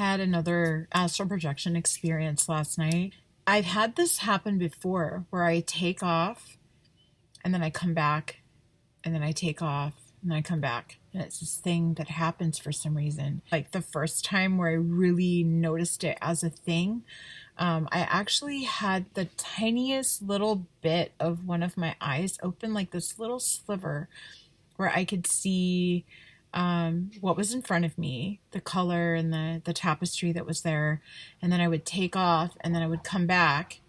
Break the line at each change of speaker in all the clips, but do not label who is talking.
had another astral projection experience last night. I've had this happen before where I take off and then I come back and then I take off and then I come back. And it's this thing that happens for some reason. Like the first time where I really noticed it as a thing, I actually had the tiniest little bit of one of my eyes open, like this little sliver where I could see what was in front of me, the color and the tapestry that was there. And then I would take off and then I would come back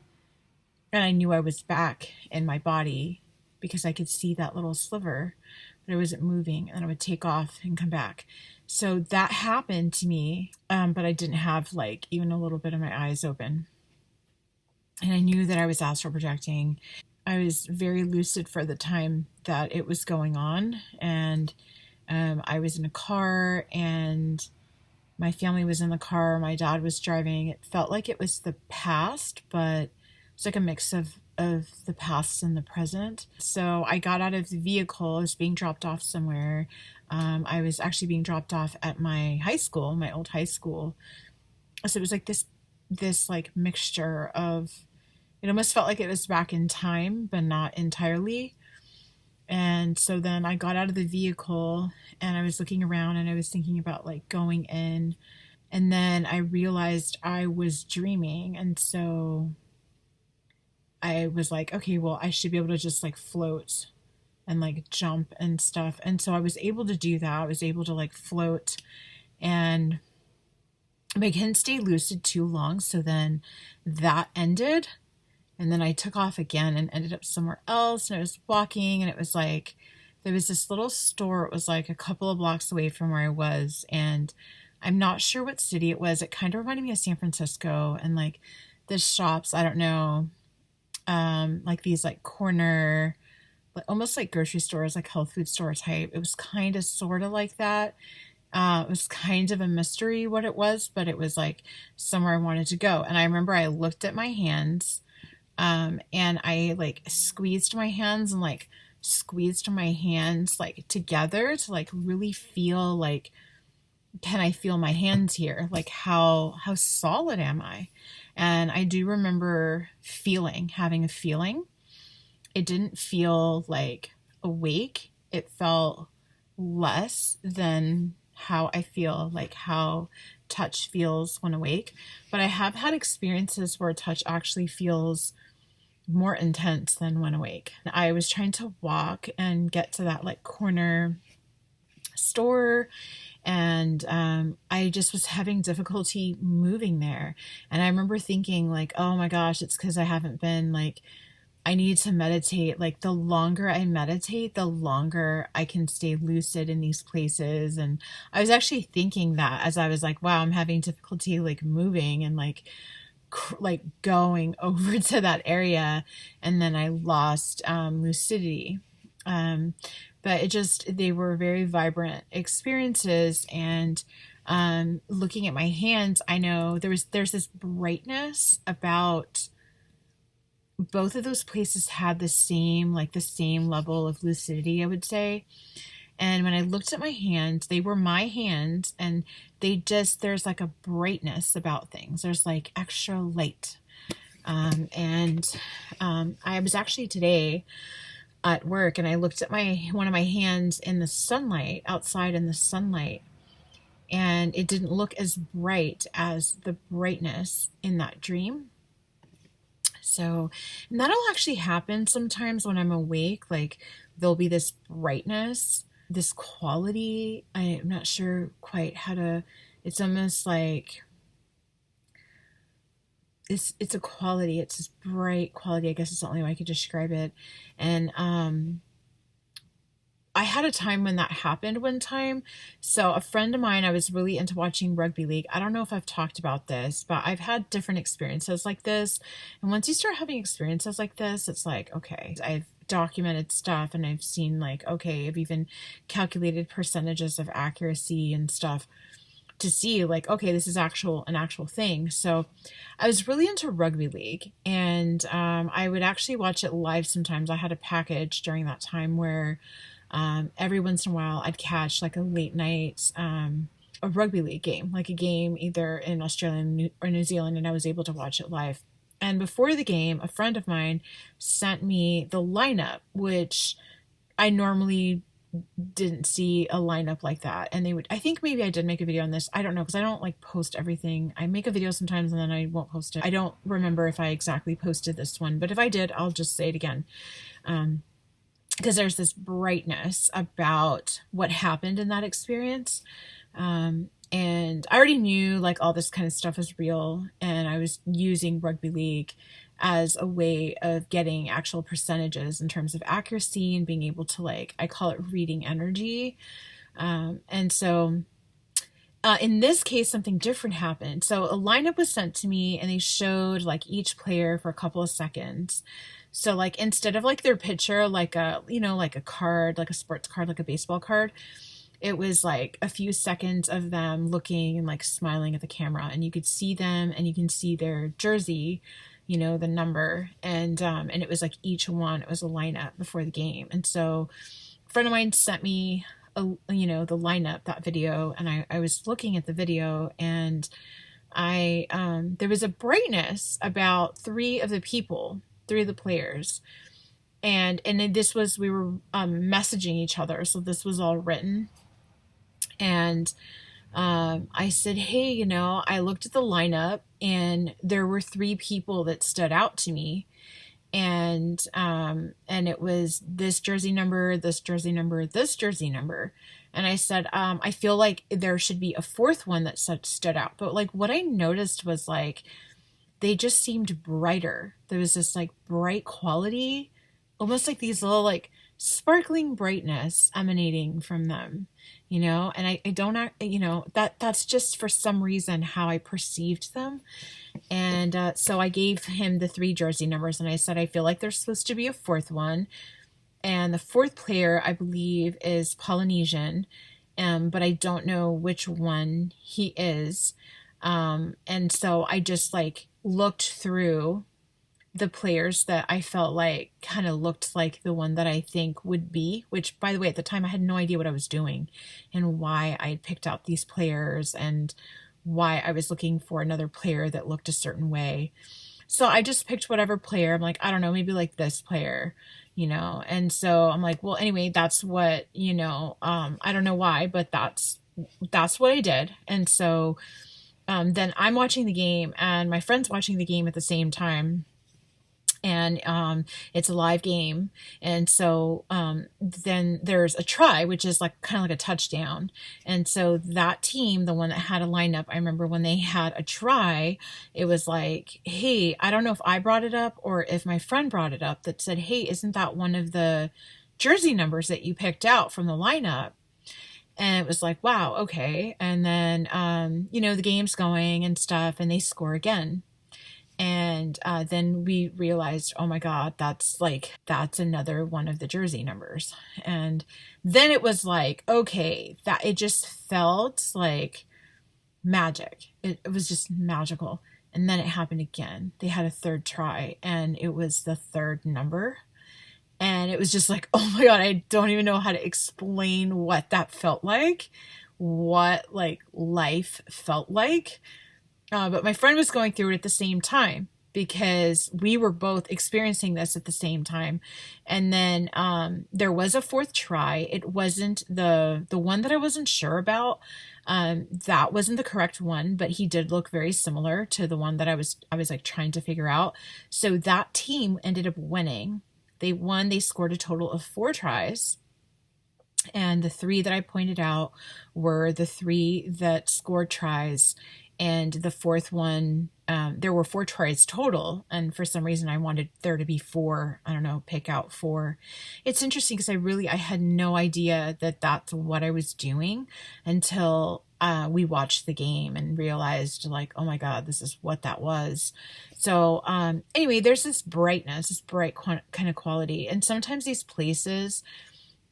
and I knew I was back in my body because I could see that little sliver, but I wasn't moving. And then I would take off and come back. So that happened to me, but I didn't have like even a little bit of my eyes open. And I knew that I was astral projecting. I was very lucid for the time that it was going on. And I was in a car and my family was in the car. My dad was driving. It felt like it was the past, but it's like a mix of the past and the present. So I got out of the vehicle. I was being dropped off somewhere. I was actually being dropped off at my high school, my old high school. So it was like this like mixture of, it almost felt like it was back in time, but not entirely. And so then I got out of the vehicle and I was looking around and I was thinking about like going in. And then I realized I was dreaming. And so I was like, okay, well, I should be able to just like float and like jump and stuff. And so I was able to do that. I was able to like float and I couldn't stay lucid too long. So then that ended. And then I took off again and ended up somewhere else. And I was walking and it was like, there was this little store. It was like a couple of blocks away from where I was. And I'm not sure what city it was. It kind of reminded me of San Francisco and like the shops, I don't know, like these like corner, like almost like grocery stores, like health food store type. It was kind of sort of like that. It was kind of a mystery what it was, but it was like somewhere I wanted to go. And I remember I looked at my hands. And I like squeezed my hands and like squeezed my hands like together to like really feel like, can I feel my hands here? Like how solid am I? And I do remember having a feeling. It didn't feel like awake. It felt less than how I feel, like how touch feels when awake. But I have had experiences where touch actually feels more intense than when awake. I was trying to walk and get to that like corner store and I just was having difficulty moving there. And I remember thinking like, oh my gosh, it's because I haven't been like, I need to meditate. Like the longer I meditate, the longer I can stay lucid in these places. And I was actually thinking that as I was like, wow, I'm having difficulty like moving and like going over to that area. And then I lost lucidity. But they were very vibrant experiences. And looking at my hands, I know there's this brightness about both of those places had the same level of lucidity, I would say. And when I looked at my hands, they were my hands and there's like a brightness about things. There's like extra light. I was actually today at work and I looked at one of my hands in the sunlight, outside in the sunlight, and it didn't look as bright as the brightness in that dream. So, and that'll actually happen sometimes when I'm awake. Like there'll be this brightness, this quality. I'm not sure quite it's almost like it's a quality. It's this bright quality. I guess it's the only way I could describe it. And I had a time when that happened one time. So a friend of mine, I was really into watching rugby league. I don't know if I've talked about this, but I've had different experiences like this. And once you start having experiences like this, it's like, okay, I've documented stuff and I've seen like, okay, I've even calculated percentages of accuracy and stuff to see like, okay, this is an actual thing. So I was really into rugby league and I would actually watch it live sometimes. I had a package during that time where every once in a while I'd catch like a late night a rugby league game, like a game either in Australia or New Zealand, and I was able to watch it live. And before the game, a friend of mine sent me the lineup, which I normally didn't see a lineup like that. And I think maybe I did make a video on this. I don't know, because I don't like post everything. I make a video sometimes and then I won't post it. I don't remember if I exactly posted this one, but if I did, I'll just say it again. Because there's this brightness about what happened in that experience. And I already knew like all this kind of stuff was real, and I was using rugby league as a way of getting actual percentages in terms of accuracy and being able to, like, I call it reading energy. And so in this case, something different happened. So a lineup was sent to me and they showed like each player for a couple of seconds. So like instead of like their picture, like a, like a card, like a sports card, like a baseball card, it was like a few seconds of them looking and like smiling at the camera, and you could see them and you can see their jersey, the number, and it was like each one, it was a lineup before the game. And so a friend of mine sent me the lineup, that video, and I was looking at the video, and there was a brightness about three of the players, and this was, we were messaging each other, so this was all written. And I said, hey, I looked at the lineup and there were three people that stood out to me. And it was this jersey number, this jersey number, this jersey number. And I said, I feel like there should be a fourth one that stood out. But like what I noticed was like, they just seemed brighter. There was this like bright quality, almost like these little like sparkling brightness emanating from them, and I don't, that's just for some reason how I perceived them. And so I gave him the three jersey numbers and I said, I feel like there's supposed to be a fourth one. And the fourth player, I believe, is Polynesian, but I don't know which one he is. And so I just like looked through the players that I felt like kind of looked like the one that I think would be, which, by the way, at the time I had no idea what I was doing and why I had picked out these players and why I was looking for another player that looked a certain way. So I just picked whatever player. I'm like, I don't know, maybe like this player, and so I'm like, well, anyway, that's what, I don't know why, but that's what I did. And so then I'm watching the game and my friend's watching the game at the same time. And it's a live game, and so then there's a try, which is like kind of like a touchdown. And so that team, the one that had a lineup, I remember when they had a try, it was like, hey, I don't know if I brought it up or if my friend brought it up, that said, hey, isn't that one of the jersey numbers that you picked out from the lineup? And it was like, wow, okay. And then the game's going and stuff, and they score again. And then we realized, oh my God, that's another one of the jersey numbers. And then it was like, okay, that it just felt like magic. It was just magical. And then it happened again. They had a third try and it was the third number. And it was just like, oh my God, I don't even know how to explain what that felt like, what like life felt like. But my friend was going through it at the same time because we were both experiencing this at the same time. And then there was a fourth try. It wasn't the one that I wasn't sure about. That wasn't the correct one, but he did look very similar to the one that I was like trying to figure out. So that team ended up winning. They won. They scored a total of 4 tries. And the 3 that I pointed out were the 3 that scored tries. And the fourth one, there were 4 tries total. And for some reason, I wanted there to be 4, I don't know, pick out 4. It's interesting because I had no idea that that's what I was doing until we watched the game and realized like, oh my God, this is what that was. So anyway, there's this brightness, this bright kind of quality. And sometimes these places,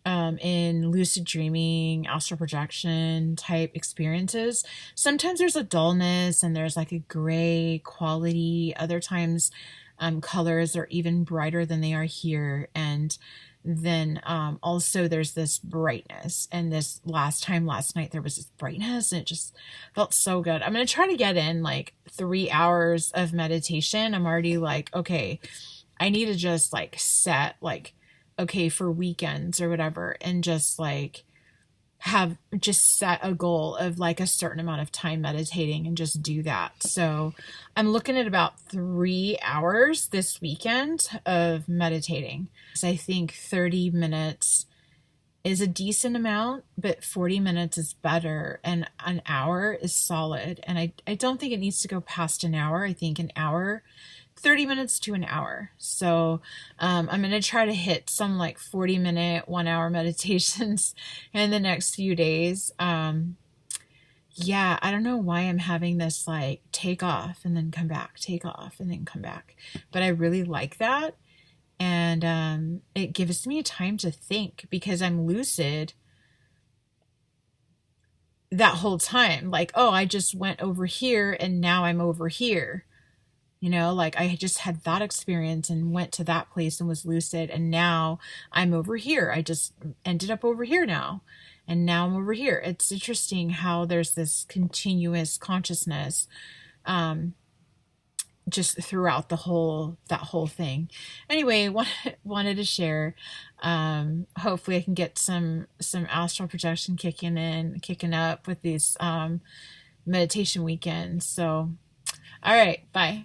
in lucid dreaming, astral projection type experiences, sometimes there's a dullness and there's like a gray quality. Other times, colors are even brighter than they are here. And then also there's this brightness. And this last night, there was this brightness and it just felt so good. I'm going to try to get in like 3 hours of meditation. I'm already like, okay, I need to just like set like, okay, for weekends or whatever, and just like have just set a goal of like a certain amount of time meditating and just do that. So I'm looking at about 3 hours this weekend of meditating. So I think 30 minutes is a decent amount, but 40 minutes is better, and an hour is solid. And I don't think it needs to go past an hour. I think an hour, 30 minutes to an hour. So I'm going to try to hit some like 40-minute, 1 hour meditations in the next few days. Yeah, I don't know why I'm having this like take off and then come back, take off and then come back. But I really like that. And it gives me time to think because I'm lucid that whole time. Like, oh, I just went over here and now I'm over here. Like I just had that experience and went to that place and was lucid, and now I'm over here. I just ended up over here now, and now I'm over here. It's interesting how there's this continuous consciousness just throughout that whole thing. Anyway, wanted to share. Hopefully I can get some astral projection kicking up with these meditation weekends. So all right, bye.